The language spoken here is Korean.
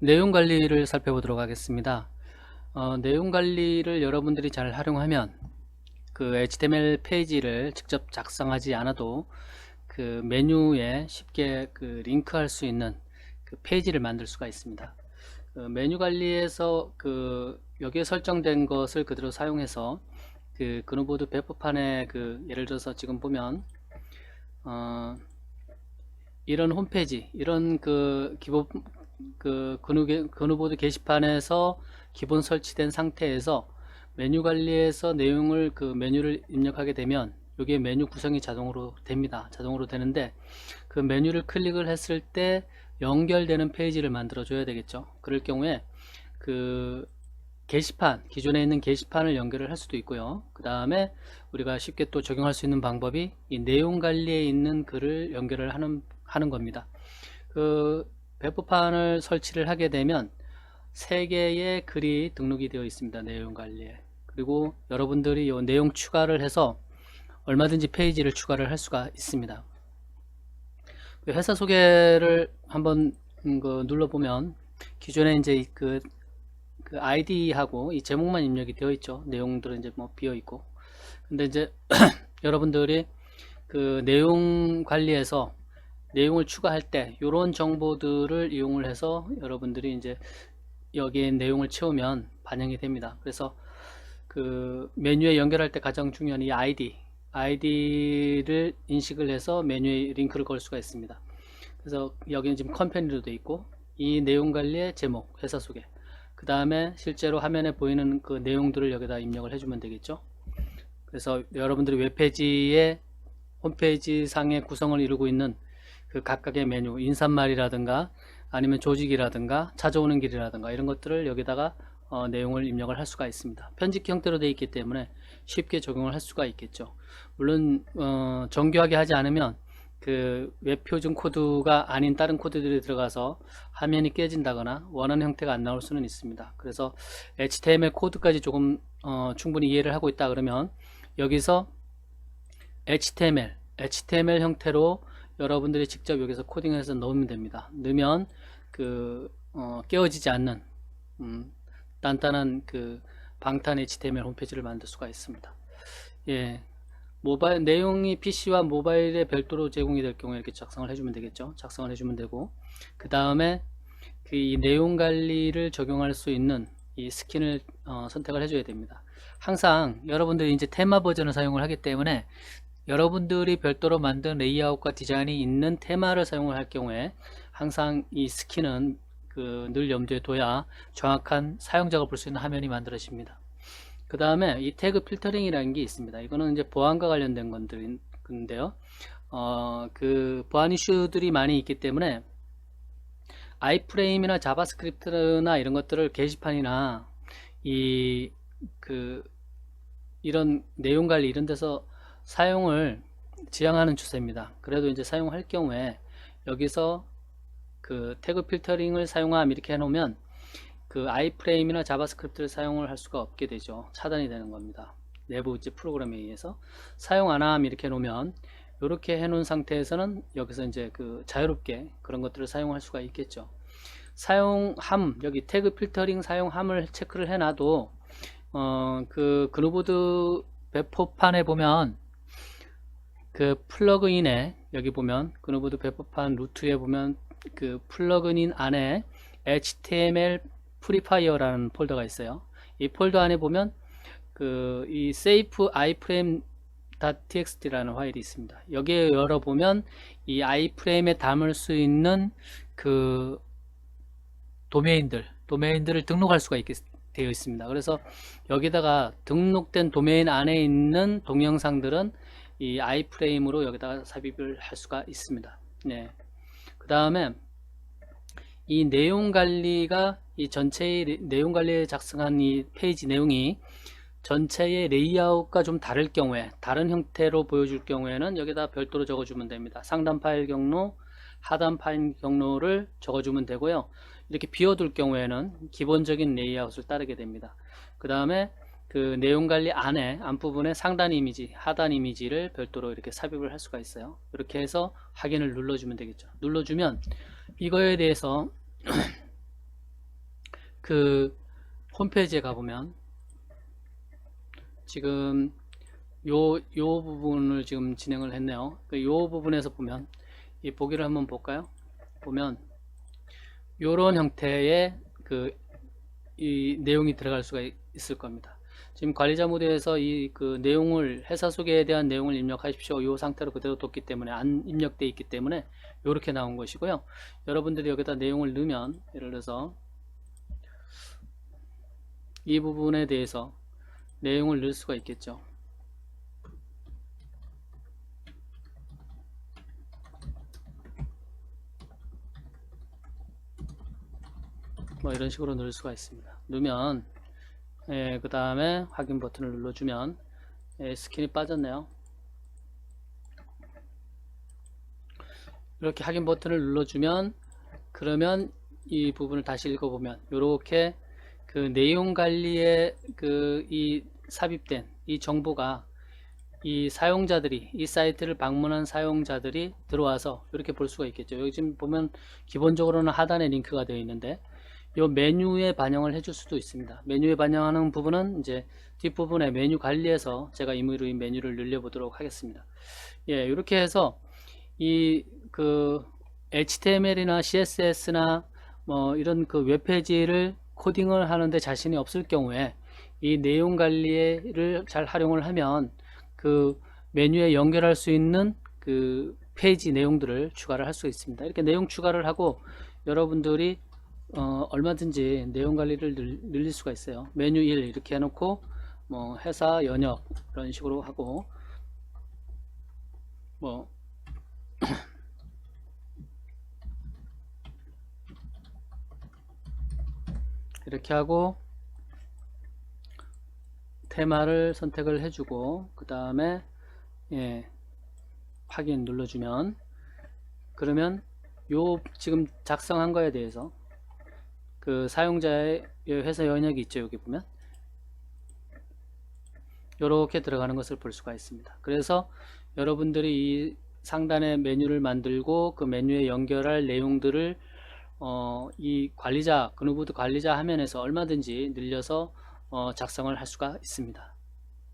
내용 관리를 살펴보도록 하겠습니다. 내용 관리를 여러분들이 잘 활용하면 그 HTML 페이지를 직접 작성하지 않아도 그 메뉴에 쉽게 그 링크할 수 있는 그 페이지를 만들 수가 있습니다. 그 메뉴 관리에서 그 여기에 설정된 것을 그대로 사용해서 그 그누보드 배포판에 그 예를 들어서 지금 보면 이런 홈페이지, 이런 그 기본 그 그누보드 게시판에서 기본 설치된 상태에서 메뉴 관리에서 내용을 그 메뉴를 입력하게 되면 여기에 메뉴 구성이 자동으로 됩니다. 자동으로 되는데 그 메뉴를 클릭을 했을 때 연결되는 페이지를 만들어 줘야 되겠죠. 그럴 경우에 그 게시판, 기존에 있는 게시판을 연결을 할 수도 있고요. 그 다음에 우리가 쉽게 또 적용할 수 있는 방법이 이 내용 관리에 있는 글을 연결을 하는 겁니다. 그 배포판을 설치를 하게 되면 3개의 글이 등록이 되어 있습니다. 내용 관리에. 그리고 여러분들이 이 내용 추가를 해서 얼마든지 페이지를 추가를 할 수가 있습니다. 회사 소개를 한번 눌러보면 기존에 이제 그 아이디하고 이 제목만 입력이 되어 있죠. 내용들은 이제 뭐 비어 있고. 근데 이제 여러분들이 그 내용 관리에서 내용을 추가할 때 이런 정보들을 이용을 해서 여러분들이 이제 여기에 내용을 채우면 반영이 됩니다. 그래서 그 메뉴에 연결할 때 가장 중요한 이 아이디를 인식을 해서 메뉴에 링크를 걸 수가 있습니다. 그래서 여기는 지금 컴퍼니로 되어 있고 이 내용 관리의 제목, 회사 소개, 그 다음에 실제로 화면에 보이는 그 내용들을 여기다 입력을 해주면 되겠죠. 그래서 여러분들이 웹페이지의 홈페이지 상의 구성을 이루고 있는 그 각각의 메뉴, 인사말이라든가 아니면 조직이라든가 찾아오는 길이라든가 이런 것들을 여기다가 내용을 입력을 할 수가 있습니다. 편집 형태로 되어 있기 때문에 쉽게 적용을 할 수가 있겠죠. 물론 정교하게 하지 않으면 그 웹표준 코드가 아닌 다른 코드들이 들어가서 화면이 깨진다거나 원하는 형태가 안 나올 수는 있습니다. 그래서 HTML 코드까지 조금 충분히 이해를 하고 있다 그러면 여기서 HTML 형태로 여러분들이 직접 여기서 코딩해서 넣으면 됩니다. 넣으면 그 깨어지지 않는 단단한 그 방탄 HTML 홈페이지를 만들 수가 있습니다. 예, 모바일 내용이 PC와 모바일에 별도로 제공이 될 경우에 이렇게 작성을 해주면 되겠죠. 작성을 해주면 되고 그 다음에 그 이 내용 관리를 적용할 수 있는 이 스킨을 선택을 해줘야 됩니다. 항상 여러분들이 이제 테마 버전을 사용을 하기 때문에 여러분들이 별도로 만든 레이아웃과 디자인이 있는 테마를 사용을 할 경우에 항상 이 스킨은 그 늘 염두에 둬야 정확한 사용자가 볼 수 있는 화면이 만들어집니다. 그 다음에 이 태그 필터링이라는 게 있습니다. 이거는 이제 보안과 관련된 건데요. 그 보안 이슈들이 많이 있기 때문에 아이프레임이나 자바스크립트나 이런 것들을 게시판이나 이 그 이런 내용 관리 이런 데서 사용을 지향하는 추세입니다. 그래도 이제 사용할 경우에 여기서 그 태그 필터링을 사용함 이렇게 해놓으면 그 아이프레임이나 자바스크립트를 사용을 할 수가 없게 되죠. 차단이 되는 겁니다. 내부 이제 프로그램에 의해서 사용 안함 이렇게 해놓으면 이렇게 해놓은 상태에서는 여기서 이제 그 자유롭게 그런 것들을 사용할 수가 있겠죠. 사용함 여기 태그 필터링 사용함을 체크를 해놔도 그 그누보드 배포판에 보면 그 플러그인에 여기 보면 그누보드 배포판 루트에 보면 그 플러그인 안에 HTML 프리파이어라는 폴더가 있어요. 이 폴더 안에 보면 그 이 safe iframe.txt라는 파일이 있습니다. 여기에 열어보면 이 iframe에 담을 수 있는 그 도메인들을 등록할 수가 되어 있습니다. 그래서 여기다가 등록된 도메인 안에 있는 동영상들은 이 iframe으로 여기다가 삽입을 할 수가 있습니다. 네. 그 다음에 이 내용 관리가 이 전체의 내용 관리에 작성한 이 페이지 내용이 전체의 레이아웃과 좀 다를 경우에 다른 형태로 보여줄 경우에는 여기다 별도로 적어주면 됩니다. 상단 파일 경로, 하단 파일 경로를 적어주면 되고요. 이렇게 비워둘 경우에는 기본적인 레이아웃을 따르게 됩니다. 그 다음에 그 내용 관리 안에 앞부분에 상단 이미지, 하단 이미지를 별도로 이렇게 삽입을 할 수가 있어요. 이렇게 해서 확인을 눌러주면 되겠죠. 눌러주면 이거에 대해서 그 홈페이지에 가보면 지금 요 부분을 지금 진행을 했네요. 요 부분에서 보면 이 보기를 한번 볼까요? 보면 요런 형태의 이 내용이 들어갈 수가 있을 겁니다. 지금 관리자 모드에서 이 내용을 회사 소개에 대한 내용을 입력하십시오. 이 상태로 그대로 뒀기 때문에 안 입력되어 있기 때문에 이렇게 나온 것이고요. 여러분들이 여기다 내용을 넣으면 예를 들어서 이 부분에 대해서 내용을 넣을 수가 있겠죠. 뭐 이런 식으로 넣을 수가 있습니다. 넣으면 그 다음에 확인 버튼을 눌러주면 스킨이 빠졌네요. 이렇게 확인 버튼을 눌러주면 그러면 이 부분을 다시 읽어보면 이렇게 내용 관리에 이 삽입된 이 정보가 이 사용자들이 이 사이트를 방문한 사용자들이 들어와서 이렇게 볼 수가 있겠죠. 여기 지금 보면 기본적으로는 하단에 링크가 되어 있는데 이 메뉴에 반영을 해줄 수도 있습니다. 메뉴에 반영하는 부분은 이제 뒷부분에 메뉴 관리에서 제가 임의로 이 메뉴를 늘려보도록 하겠습니다. 예, 이렇게 해서 이 HTML이나 CSS나 뭐 이런 웹페이지를 코딩을 하는데 자신이 없을 경우에 이 내용 관리를 잘 활용을 하면 메뉴에 연결할 수 있는 페이지 내용들을 추가를 할 수 있습니다. 이렇게 내용 추가를 하고 여러분들이 얼마든지 내용 관리를 늘릴 수가 있어요. 메뉴 1 이렇게 해놓고 뭐 회사 연역 이런 식으로 하고 뭐 이렇게 하고 테마를 선택을 해주고 그 다음에 확인 눌러주면 그러면 요 지금 작성한 거에 대해서 사용자의 회사 연역이 있죠. 여기 보면 이렇게 들어가는 것을 볼 수가 있습니다. 그래서 여러분들이 이 상단에 메뉴를 만들고 그 메뉴에 연결할 내용들을 이 관리자 그누보드 관리자 화면에서 얼마든지 늘려서 작성을 할 수가 있습니다.